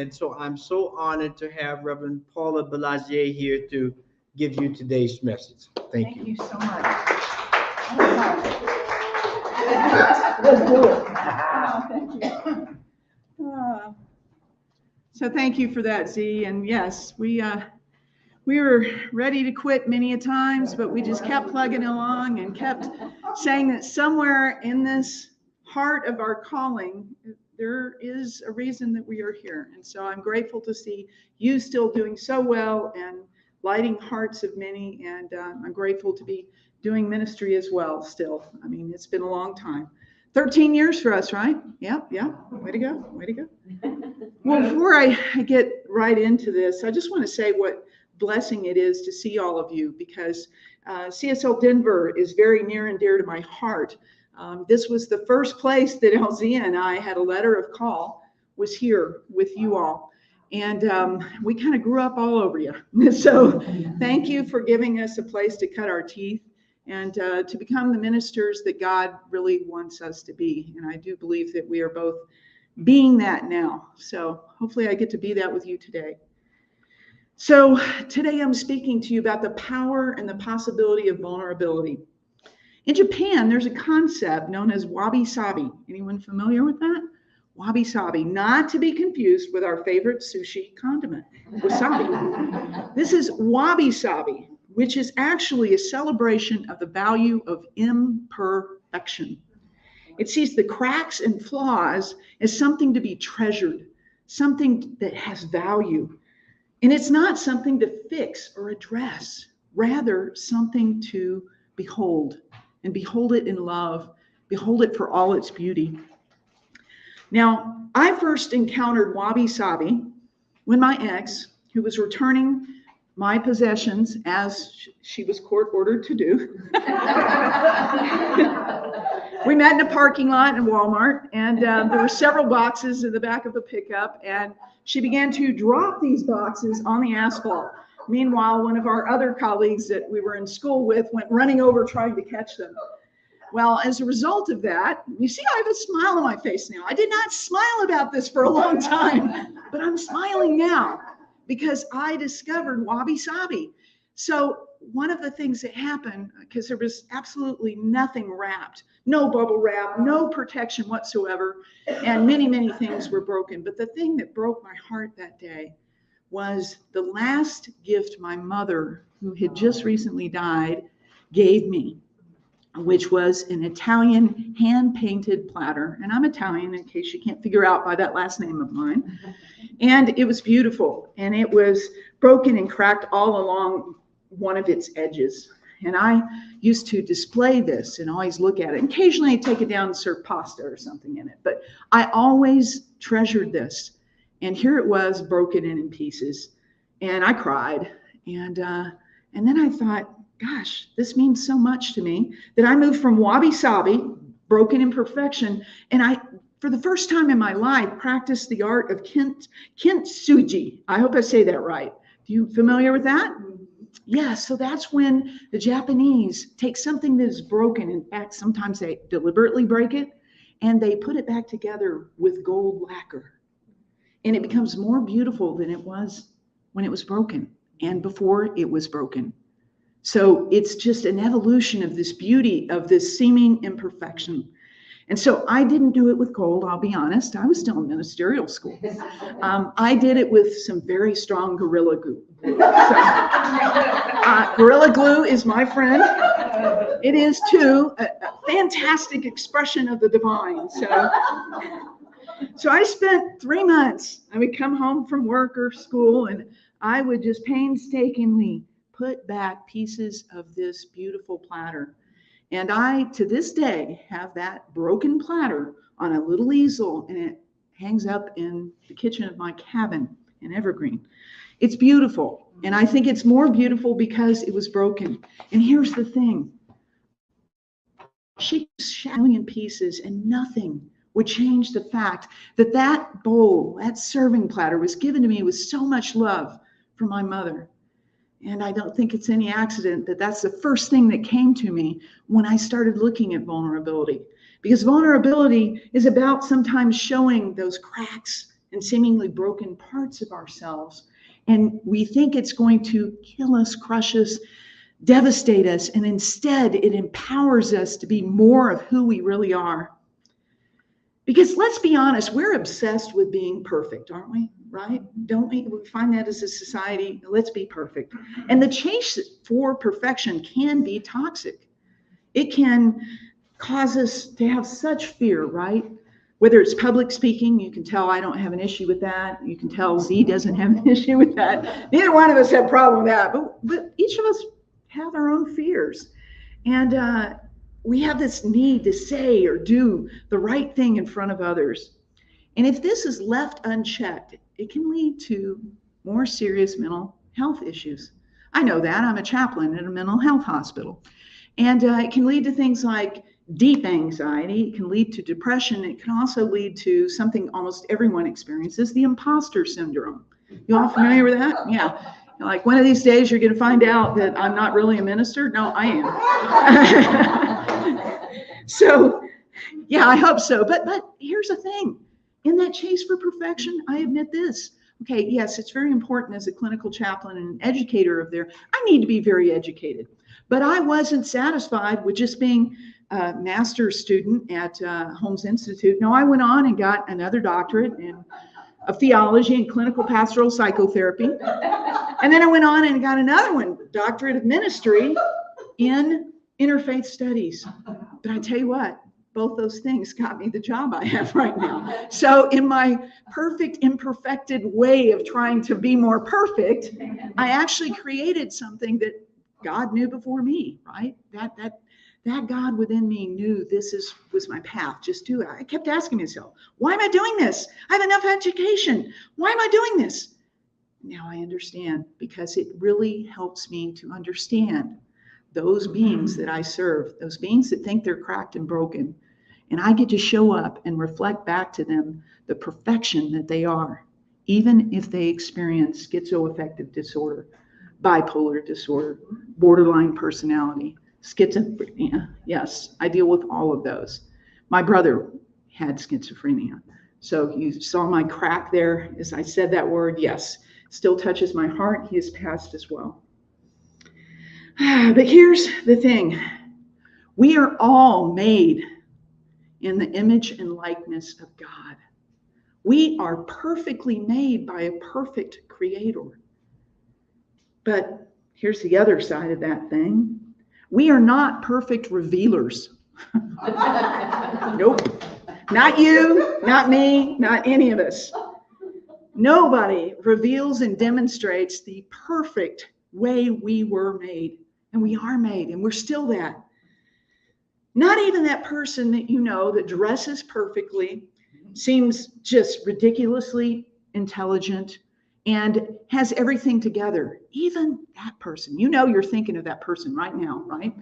And so I'm so honored to have Reverend Paula Belleggie here to give you today's message. Thank you. Thank you so much. Let's do it. Thank you. So thank you for that, Z. And yes, we were ready to quit many a times, but we just kept plugging along and kept saying that somewhere in this heart of our calling, there is a reason that we are here. And so I'm grateful to see you still doing so well and lighting hearts of many. And I'm grateful to be doing ministry as well still. I mean, it's been a long time. 13 years for us, right? Yep. Way to go. Way to go. Well, before I get right into this, I just want to say what blessing it is to see all of you, because CSL Denver is very near and dear to my heart. This was the first place that Alzia and I had a letter of call, was here with you all. And we kind of grew up all over you. So thank you for giving us a place to cut our teeth and to become the ministers that God really wants us to be. And I do believe that we are both being that now. So hopefully I get to be that with you today. So today I'm speaking to you about the power and the possibility of vulnerability. In Japan, there's a concept known as wabi-sabi. Anyone familiar with that? Wabi-sabi, not to be confused with our favorite sushi condiment, wasabi. This is wabi-sabi, which is actually a celebration of the value of imperfection. It sees the cracks and flaws as something to be treasured, something that has value. And it's not something to fix or address, rather something to behold, and behold it in love, behold it for all its beauty. Now, I first encountered wabi-sabi when my ex, who was returning my possessions as she was court ordered to do. We met in a parking lot in Walmart, and there were several boxes in the back of the pickup, and she began to drop these boxes on the asphalt. Meanwhile, one of our other colleagues that we were in school with went running over trying to catch them. Well, as a result of that, you see, I have a smile on my face now. I did not smile about this for a long time, but I'm smiling now because I discovered wabi-sabi. So one of the things that happened, because there was absolutely nothing wrapped, no bubble wrap, no protection whatsoever, and many, many things were broken. But the thing that broke my heart that day was the last gift my mother, who had just recently died, gave me, which was an Italian hand-painted platter. And I'm Italian, in case you can't figure out by that last name of mine. And it was beautiful. And it was broken and cracked all along one of its edges. And I used to display this and always look at it. Occasionally I'd take it down and serve pasta or something in it. But I always treasured this. And here it was, broken in pieces. And I cried. And then I thought, gosh, this means so much to me that I moved from wabi-sabi, broken imperfection, and I, for the first time in my life, practiced the art of kintsugi. I hope I say that right. Are you familiar with that? Yeah, so that's when the Japanese take something that is broken. In fact, sometimes they deliberately break it, and they put it back together with gold lacquer. And it becomes more beautiful than it was when it was broken and before it was broken. So it's just an evolution of this beauty, of this seeming imperfection. And so I didn't do it with gold, I'll be honest. I was still in ministerial school. I did it with some very strong Gorilla Glue. So, Gorilla Glue is my friend. It is, too, a fantastic expression of the divine. So I spent 3 months. I would come home from work or school, and I would just painstakingly put back pieces of this beautiful platter. And I, to this day, have that broken platter on a little easel, and it hangs up in the kitchen of my cabin in Evergreen. It's beautiful, and I think it's more beautiful because it was broken. And here's the thing. She was shattered in pieces, and nothing would change the fact that that bowl, that serving platter, was given to me with so much love from my mother. And I don't think it's any accident that that's the first thing that came to me when I started looking at vulnerability. Because vulnerability is about sometimes showing those cracks and seemingly broken parts of ourselves. And we think it's going to kill us, crush us, devastate us. And instead, it empowers us to be more of who we really are. Because let's be honest, we're obsessed with being perfect, aren't we? Right? Don't we? We find that as a society. Let's be perfect. And the chase for perfection can be toxic. It can cause us to have such fear, right? Whether it's public speaking, you can tell I don't have an issue with that. You can tell Z doesn't have an issue with that. Neither one of us have a problem with that. But each of us have our own fears. And we have this need to say or do the right thing in front of others. And if this is left unchecked, it can lead to more serious mental health issues. I know that. I'm a chaplain at a mental health hospital. And it can lead to things like deep anxiety. It can lead to depression. It can also lead to something almost everyone experiences, the imposter syndrome. You all familiar with that? Yeah. Like one of these days you're going to find out that I'm not really a minister. No, I am. So, yeah, I hope so. But here's the thing. In that chase for perfection, I admit this. Okay, yes, it's very important as a clinical chaplain and an educator of there. I need to be very educated. But I wasn't satisfied with just being a master's student at Holmes Institute. No, I went on and got another doctorate in theology and clinical pastoral psychotherapy. And then I went on and got another one, doctorate of ministry in interfaith studies. But I tell you what, both those things got me the job I have right now. So in my perfect, imperfected way of trying to be more perfect, I actually created something that God knew before me, right? That God within me knew this was my path. Just do it. I kept asking myself, why am I doing this? I have enough education. Why am I doing this? Now I understand, because it really helps me to understand those beings that I serve, those beings that think they're cracked and broken. And I get to show up and reflect back to them the perfection that they are, even if they experience schizoaffective disorder, bipolar disorder, borderline personality, schizophrenia. Yes, I deal with all of those. My brother had schizophrenia. So you saw my crack there as I said that word. Yes, still touches my heart. He has passed as well. But here's the thing. We are all made in the image and likeness of God. We are perfectly made by a perfect creator. But here's the other side of that thing. We are not perfect revealers. Nope. Not you, not me, not any of us. Nobody reveals and demonstrates the perfect way we were made. And we are made, and we're still that. Not even that person that you know that dresses perfectly, seems just ridiculously intelligent, and has everything together. Even that person, you know you're thinking of that person right now, right?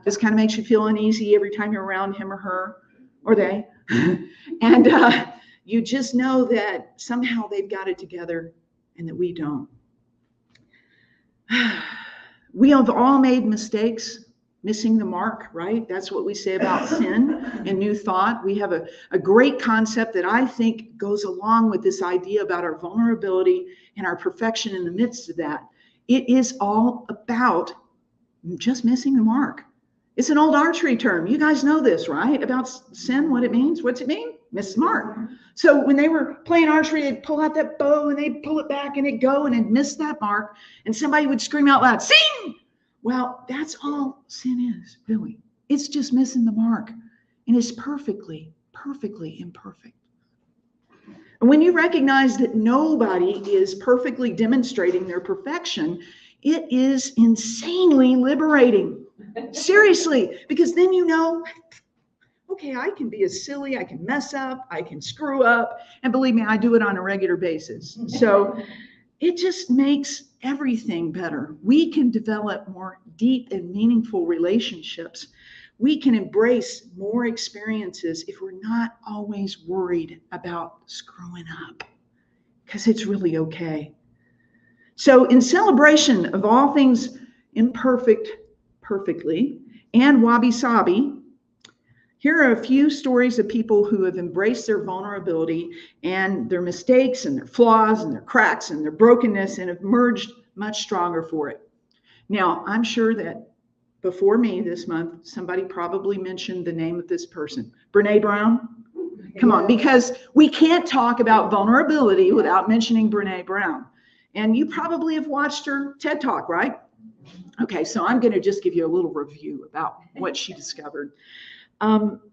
This kind of makes you feel uneasy every time you're around him or her, or they. And you just know that somehow they've got it together and that we don't. We have all made mistakes, missing the mark, right? That's what we say about sin and New Thought. We have a great concept that I think goes along with this idea about our vulnerability and our perfection in the midst of that. It is all about just missing the mark. It's an old archery term. You guys know this, right? About sin, what it means. What's it mean? Miss the mark. So when they were playing archery, they'd pull out that bow and they'd pull it back and it'd go and it'd miss that mark. And somebody would scream out loud, "Sing!" Well, that's all sin is, really. It's just missing the mark. And it's perfectly, perfectly imperfect. And when you recognize that nobody is perfectly demonstrating their perfection, it is insanely liberating. Seriously, because then you know, okay, I can be as silly, I can mess up, I can screw up, and believe me, I do it on a regular basis. So it just makes everything better. We can develop more deep and meaningful relationships. We can embrace more experiences if we're not always worried about screwing up, because it's really okay. So in celebration of all things imperfect, perfectly, and wabi-sabi, Here are a few stories of people who have embraced their vulnerability and their mistakes and their flaws and their cracks and their brokenness and have emerged much stronger for it. Now, I'm sure that before me this month, somebody probably mentioned the name of this person. Brene Brown? Come on, because we can't talk about vulnerability without mentioning Brene Brown. And you probably have watched her TED Talk, right? Okay, so I'm going to just give you a little review about what she discovered.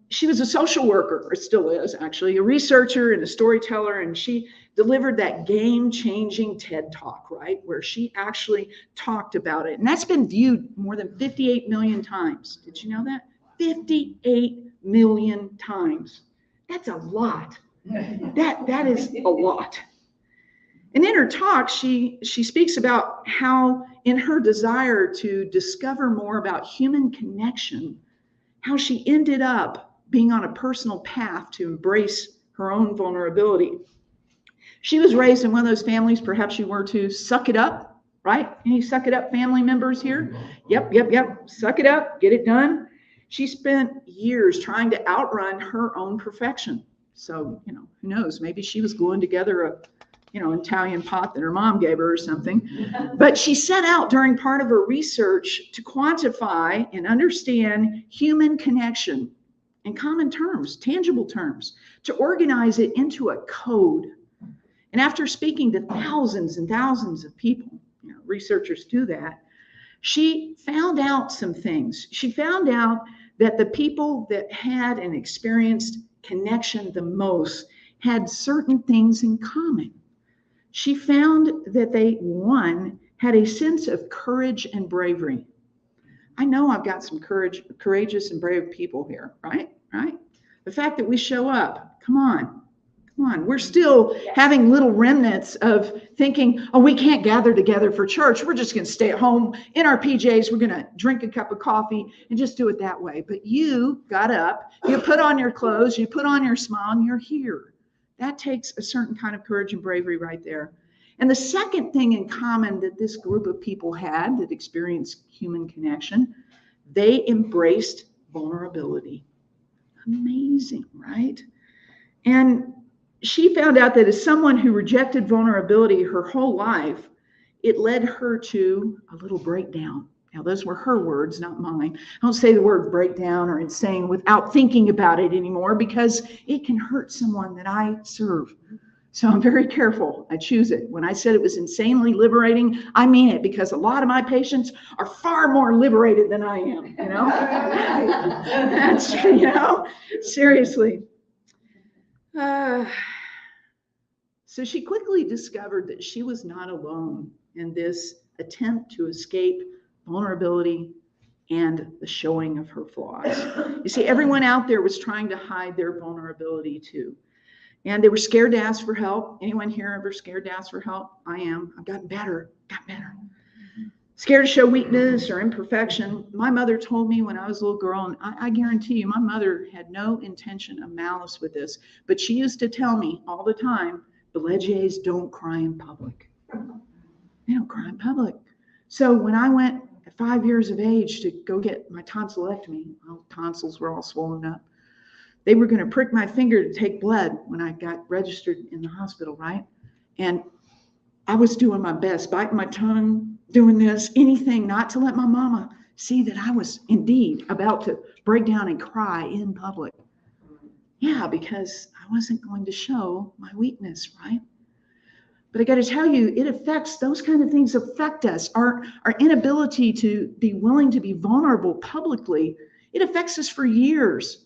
She was a social worker, or still is actually, a researcher and a storyteller, and she delivered that game-changing TED Talk, right, where she actually talked about it. And that's been viewed more than 58 million times. Did you know that? 58 million times. That's a lot. That is a lot. And in her talk, she speaks about how in her desire to discover more about human connection, how she ended up being on a personal path to embrace her own vulnerability. She was raised in one of those families, perhaps you were too, suck it up, right? Any suck it up family members here? Yep. Suck it up, get it done. She spent years trying to outrun her own perfection. So, who knows? Maybe she was gluing together a Italian pot that her mom gave her or something. But she set out during part of her research to quantify and understand human connection in common terms, tangible terms, to organize it into a code. And after speaking to thousands and thousands of people, researchers do that, she found out some things. She found out that the people that had and experienced connection the most had certain things in common. She found that they, one, had a sense of courage and bravery. I know I've got some courageous and brave people here, right? The fact that we show up, come on. We're still having little remnants of thinking, oh, we can't gather together for church. We're just going to stay at home in our PJs. We're going to drink a cup of coffee and just do it that way. But you got up, you put on your clothes, you put on your smile, and you're here. That takes a certain kind of courage and bravery right there. And the second thing in common that this group of people had that experienced human connection, they embraced vulnerability. Amazing, right? And she found out that as someone who rejected vulnerability her whole life, it led her to a little breakdown. Now, those were her words, not mine. I don't say the word breakdown or insane without thinking about it anymore because it can hurt someone that I serve. So I'm very careful. I choose it. When I said it was insanely liberating, I mean it because a lot of my patients are far more liberated than I am, That's, seriously. So she quickly discovered that she was not alone in this attempt to escape vulnerability and the showing of her flaws. You see, everyone out there was trying to hide their vulnerability too. And they were scared to ask for help. Anyone here ever scared to ask for help? I am. I've gotten better. Scared to show weakness or imperfection. My mother told me when I was a little girl, and I guarantee you, my mother had no intention of malice with this, but she used to tell me all the time, Belleggies don't cry in public. They don't cry in public. So when I went at 5 years of age to go get my tonsillectomy, tonsils were all swollen up. They were going to prick my finger to take blood when I got registered in the hospital, right? And I was doing my best, biting my tongue, doing this, anything not to let my mama see that I was indeed about to break down and cry in public. Yeah, because I wasn't going to show my weakness, right? But I got to tell you, it affects, those kind of things affect us. Our inability to be willing to be vulnerable publicly, it affects us for years.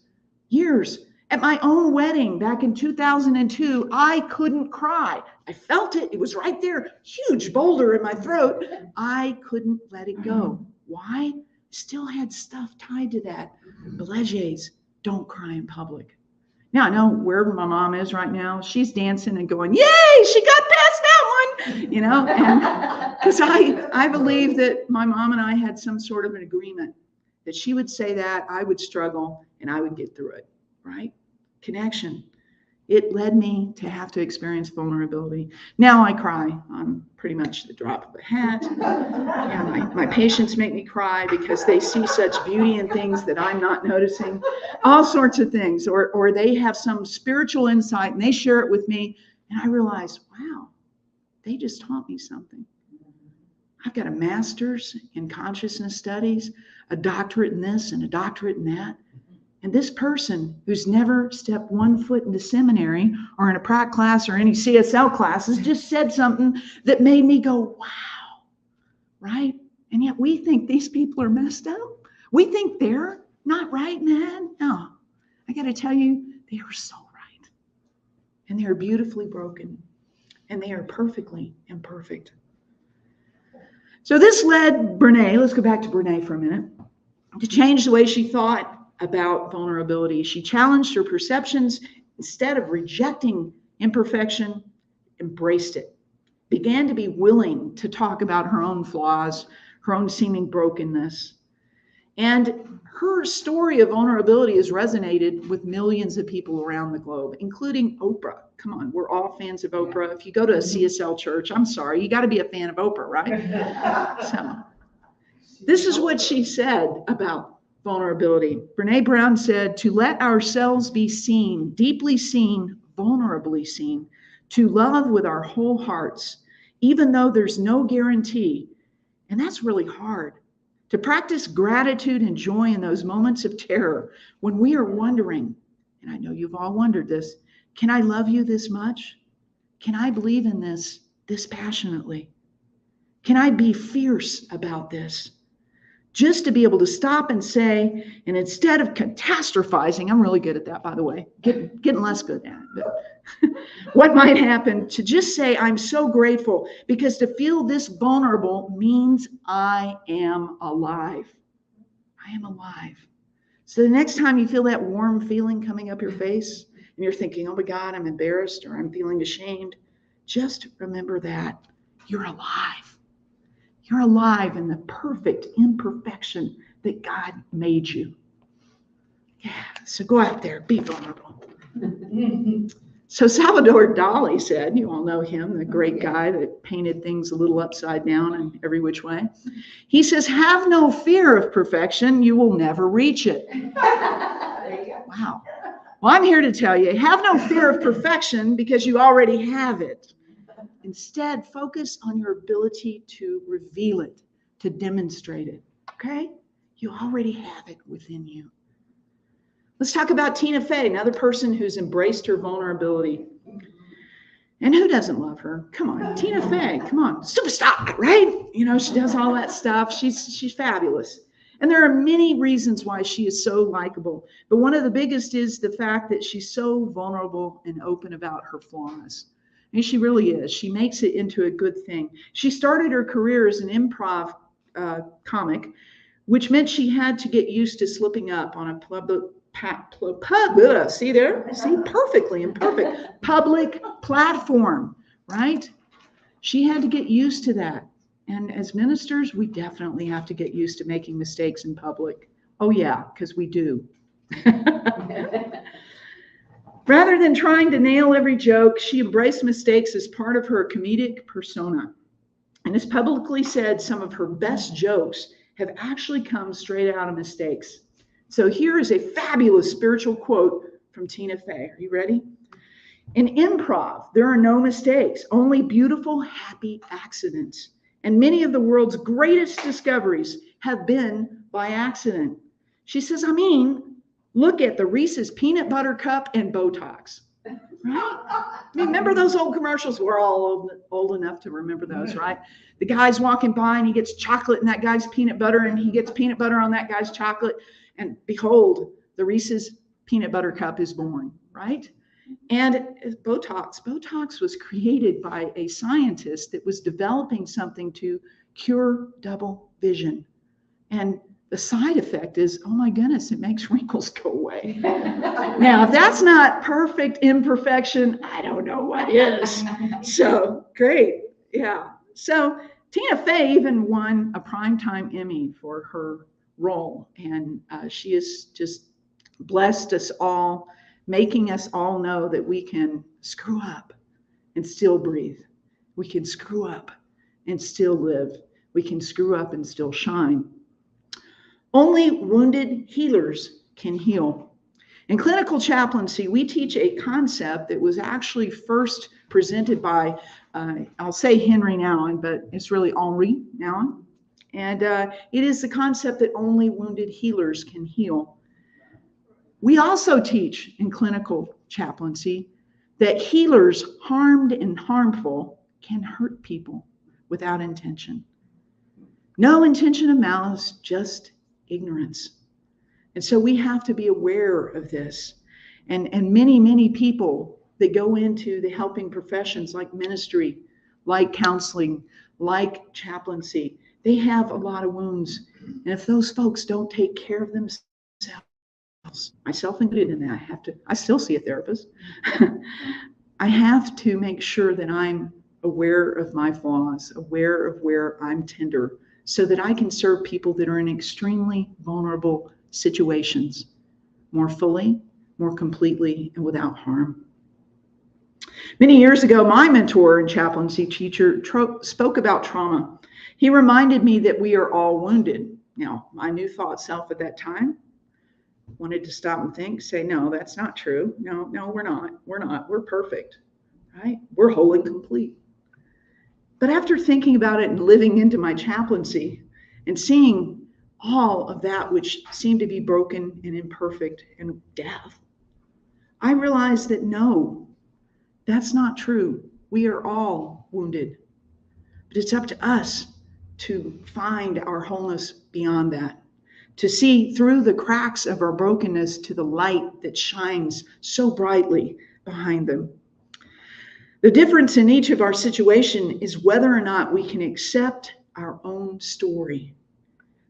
At my own wedding back in 2002, I couldn't cry. I felt it. It was right there, huge boulder in my throat. I couldn't let it go. Why? Still had stuff tied to that. Belleggies don't cry in public. Now I know wherever my mom is right now, she's dancing and going, yay, she got past that one, and because I believe that my mom and I had some sort of an agreement that she would say that, I would struggle, and I would get through it, right? Connection. It led me to have to experience vulnerability. Now I cry on pretty much the drop of a hat. Yeah, my patients make me cry because they see such beauty in things that I'm not noticing. All sorts of things. Or they have some spiritual insight and they share it with me. And I realize, wow, they just taught me something. I've got a master's in consciousness studies, a doctorate in this and a doctorate in that. And this person who's never stepped one foot into seminary or in a prac class or any CSL classes just said something that made me go, wow, right? And yet we think these people are messed up. We think they're not right, man. No, I got to tell you, they are so right. And they are beautifully broken. And they are perfectly imperfect. So this led Brene, let's go back to Brene for a minute, to change the way she thought about vulnerability. She challenged her perceptions. Instead of rejecting imperfection, embraced it, began to be willing to talk about her own flaws, her own seeming brokenness. And her story of vulnerability has resonated with millions of people around the globe, including Oprah. Come on, we're all fans of Oprah. If you go to a CSL church, I'm sorry, you got to be a fan of Oprah, right? So this is what she said about vulnerability. Brene Brown said, to let ourselves be seen, deeply seen, vulnerably seen, to love with our whole hearts, even though there's no guarantee. And that's really hard. To practice gratitude and joy in those moments of terror when we are wondering, and I know you've all wondered this, can I love you this much? Can I believe in this passionately? Can I be fierce about this? Just to be able to stop and say, and instead of catastrophizing, I'm really good at that, by the way, getting less good at it, but what might happen, to just say, I'm so grateful, because to feel this vulnerable means I am alive. I am alive. So the next time you feel that warm feeling coming up your face, and you're thinking, oh my God, I'm embarrassed, or I'm feeling ashamed, just remember that you're alive. You're alive in the perfect imperfection that God made you. Yeah, so go out there, be vulnerable. So Salvador Dali said, you all know him, the great guy that painted things a little upside down in every which way. He says, have no fear of perfection, you will never reach it. Wow. Well, I'm here to tell you, have no fear of perfection because you already have it. Instead, focus on your ability to reveal it, to demonstrate it, okay? You already have it within you. Let's talk about Tina Fey, another person who's embraced her vulnerability. And who doesn't love her? Come on, Tina Fey, come on, superstar, right? You know, she does all that stuff. She's fabulous. And there are many reasons why she is so likable. But one of the biggest is the fact that she's so vulnerable and open about her flaws. And she really is. She makes it into a good thing. She started her career as an improv comic, which meant she had to get used to slipping up on a perfectly imperfect public platform, right? She had to get used to that. And as ministers, we definitely have to get used to making mistakes in public. Oh yeah, because we do. Rather than trying to nail every joke, she embraced mistakes as part of her comedic persona. And as publicly said, some of her best jokes have actually come straight out of mistakes. So here is a fabulous spiritual quote from Tina Fey. Are you ready? In improv, there are no mistakes, only beautiful, happy accidents. And many of the world's greatest discoveries have been by accident. She says, look at the Reese's peanut butter cup and Botox. Right? Remember those old commercials? We're all old enough to remember those, right? The guy's walking by and he gets chocolate in that guy's peanut butter, and he gets peanut butter on that guy's chocolate. And behold, the Reese's peanut butter cup is born, right? And Botox was created by a scientist that was developing something to cure double vision. And the side effect is, oh my goodness, it makes wrinkles go away. Now, if that's not perfect imperfection, I don't know what is. So great. Yeah. So Tina Fey even won a Primetime Emmy for her role. And she has just blessed us all making us all know that we can screw up and still breathe. We can screw up and still live. We can screw up and still shine. Only wounded healers can heal. In clinical chaplaincy, we teach a concept that was actually first presented by, I'll say Henry Nouwen, but it's really Henri Nouwen. And it is the concept that only wounded healers can heal. We also teach in clinical chaplaincy that healers harmed and harmful can hurt people without intention. No intention of malice, just ignorance. And so we have to be aware of this. And many people that go into the helping professions like ministry, like counseling, like chaplaincy, they have a lot of wounds. And if those folks don't take care of themselves, myself included in that, I still see a therapist. I have to make sure that I'm aware of my flaws, aware of where I'm tender, so that I can serve people that are in extremely vulnerable situations more fully, more completely, and without harm. Many years ago, my mentor and chaplaincy teacher spoke about trauma. He reminded me that we are all wounded. Now, my new thought self at that time wanted to stop and think, say, no, that's not true. No, we're not. We're perfect, right? We're whole and complete. But after thinking about it and living into my chaplaincy and seeing all of that which seemed to be broken and imperfect and death, I realized that no, that's not true. We are all wounded. But it's up to us to find our wholeness beyond that, to see through the cracks of our brokenness to the light that shines so brightly behind them. The difference in each of our situation is whether or not we can accept our own story.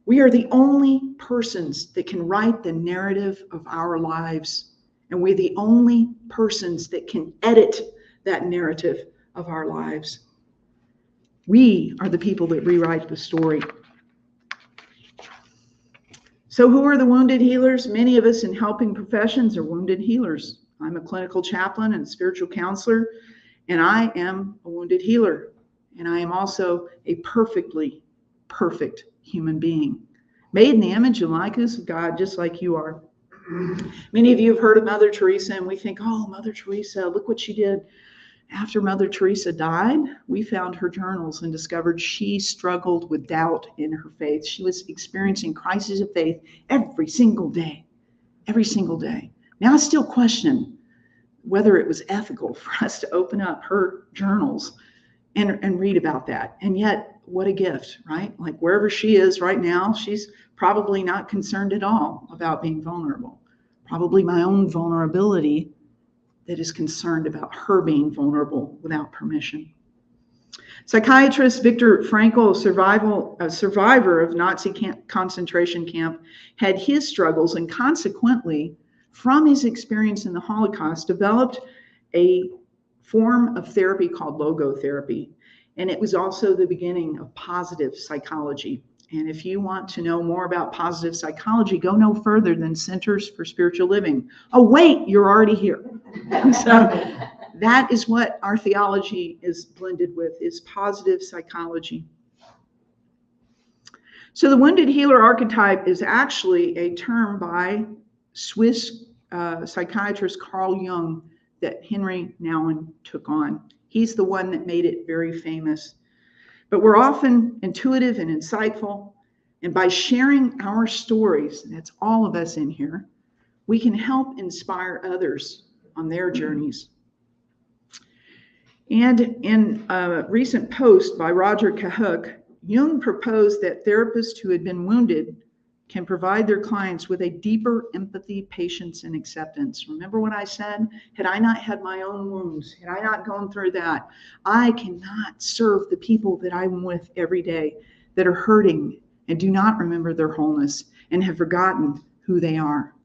We are the only persons that can write the narrative of our lives, and we're the only persons that can edit that narrative of our lives. We are the people that rewrite the story. So who are the wounded healers? Many of us in helping professions are wounded healers. I'm a clinical chaplain and spiritual counselor, and I am a wounded healer. And I am also a perfectly perfect human being, made in the image and likeness of God, just like you are. Many of you have heard of Mother Teresa, and we think, oh, Mother Teresa, look what she did. After Mother Teresa died, we found her journals and discovered she struggled with doubt in her faith. She was experiencing crises of faith every single day. Now I still question whether it was ethical for us to open up her journals and read about that. And yet, what a gift, right? Like wherever she is right now, she's probably not concerned at all about being vulnerable. Probably my own vulnerability that is concerned about her being vulnerable without permission. Psychiatrist Viktor Frankl, a survivor of Nazi concentration camp, had his struggles and consequently, from his experience in the Holocaust, developed a form of therapy called logotherapy. And it was also the beginning of positive psychology. And if you want to know more about positive psychology, go no further than Centers for Spiritual Living. Oh, wait, you're already here. So that is what our theology is blended with, is positive psychology. So the wounded healer archetype is actually a term by Swiss psychiatrist Carl Jung that Henry Nouwen took on. He's the one that made it very famous. But we're often intuitive and insightful, and by sharing our stories, and that's all of us in here, we can help inspire others on their journeys. And in a recent post by Roger Cahook, Jung proposed that therapists who had been wounded can provide their clients with a deeper empathy, patience, and acceptance. Remember what I said? Had I not had my own wounds, had I not gone through that, I cannot serve the people that I'm with every day that are hurting and do not remember their wholeness and have forgotten who they are.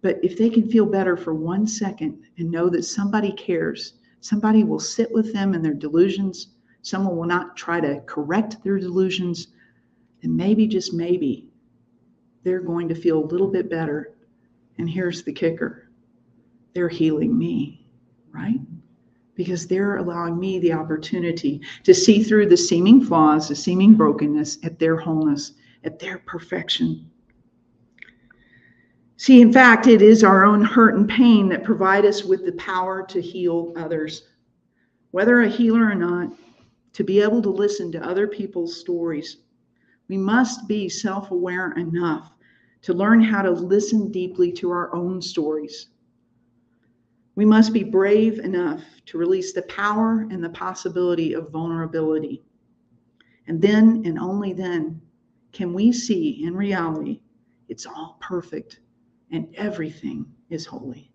But if they can feel better for 1 second and know that somebody cares, somebody will sit with them in their delusions, someone will not try to correct their delusions, and maybe, just maybe, they're going to feel a little bit better. And here's the kicker. they're healing me, right? Because they're allowing me the opportunity to see through the seeming flaws, the seeming brokenness at their wholeness, at their perfection. See, in fact, it is our own hurt and pain that provide us with the power to heal others. Whether a healer or not, to be able to listen to other people's stories, we must be self-aware enough to learn how to listen deeply to our own stories. We must be brave enough to release the power and the possibility of vulnerability. And then, and only then, can we see in reality it's all perfect and everything is holy.